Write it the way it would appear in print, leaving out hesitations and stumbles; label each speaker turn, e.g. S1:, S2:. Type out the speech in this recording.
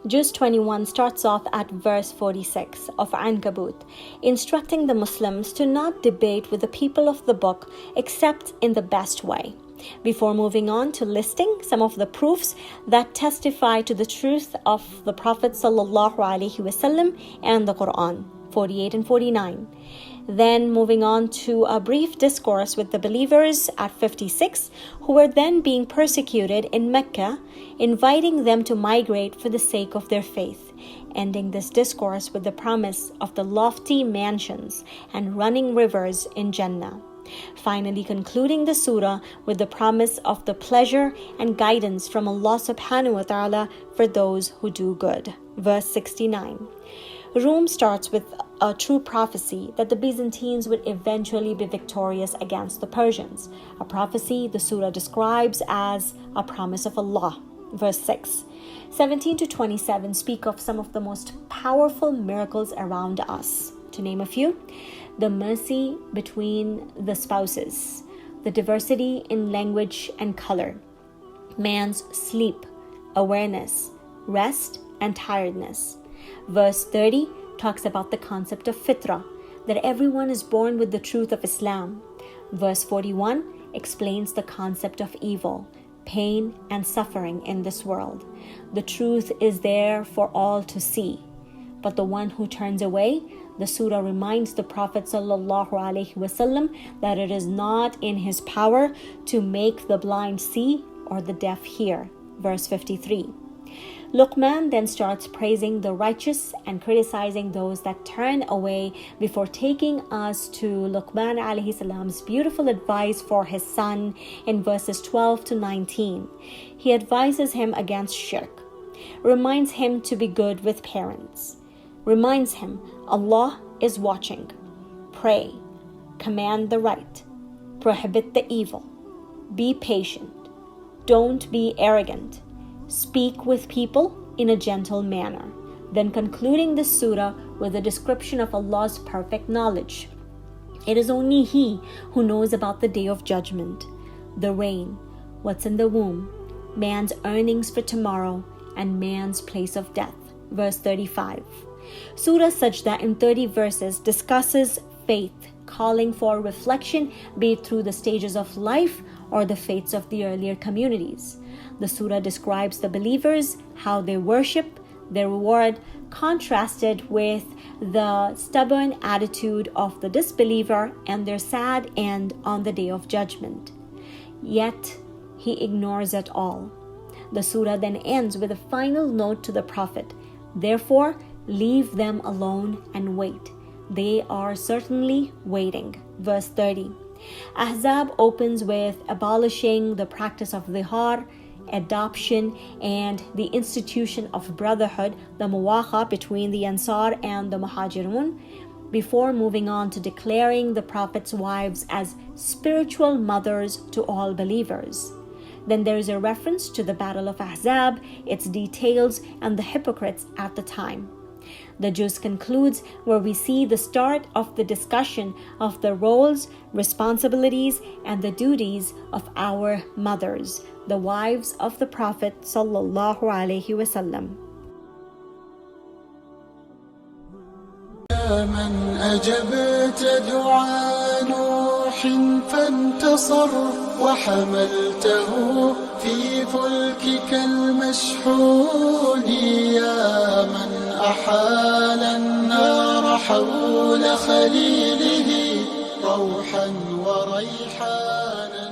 S1: Juz 21 starts off at verse 46 of Ankabut, instructing the Muslims to not debate with the people of the book except in the best way, before moving on to listing some of the proofs that testify to the truth of the Prophet ﷺ and the Quran, 48 and 49. Then moving on to a brief discourse with the believers at 56, who were then being persecuted in Mecca, inviting them to migrate for the sake of their faith, ending this discourse with the promise of the lofty mansions and running rivers in Jannah. Finally concluding the surah with the promise of the pleasure and guidance from Allah SWT for those who do good. Verse 69. Rum starts with a true prophecy that the Byzantines would eventually be victorious against the Persians, a prophecy the surah describes as a promise of Allah. Verse 6. 17 to 27 speak of some of the most powerful miracles around us. To name a few: the mercy between the spouses, the diversity in language and color, man's sleep, awareness, rest, and tiredness. Verse 30 talks about the concept of Fitrah, that everyone is born with the truth of Islam. Verse 41 explains the concept of evil, pain, and suffering in this world. The truth is there for all to see, but the one who turns away, the surah reminds the Prophet ﷺ that it is not in his power to make the blind see or the deaf hear. Verse 53. Luqman then starts praising the righteous and criticizing those that turn away before taking us to Luqman alayhi salam's beautiful advice for his son in verses 12 to 19. He advises him against shirk, reminds him to be good with parents, reminds him Allah is watching, pray, command the right, prohibit the evil, be patient, don't be arrogant, speak with people in a gentle manner. Then concluding the surah with a description of Allah's perfect knowledge. It is only He who knows about the day of judgment, the rain, what's in the womb, man's earnings for tomorrow, and man's place of death. Verse 35. Surah Sajda in 30 verses discusses faith, calling for reflection, be it through the stages of life or the faiths of the earlier communities. The surah describes the believers, how they worship, their reward, contrasted with the stubborn attitude of the disbeliever and their sad end on the day of judgment. Yet, he ignores it all. The surah then ends with a final note to the Prophet: therefore, leave them alone and wait. They are certainly waiting. Verse 30. Ahzab opens with abolishing the practice of dhihar, adoption, and the institution of brotherhood, the muwaqa between the Ansar and the Muhajirun, before moving on to declaring the Prophet's wives as spiritual mothers to all believers. Then there is a reference to the Battle of Ahzab, its details, and the hypocrites at the time. The juz concludes where we see the start of the discussion of the roles, responsibilities, and the duties of our mothers, the wives of the Prophet sallallahu alaihi wasallam.
S2: من أجبت دعاء نوح فانتصر وحملته في فلكك المشحون يا من أحال النار حول خليله روحا وريحانا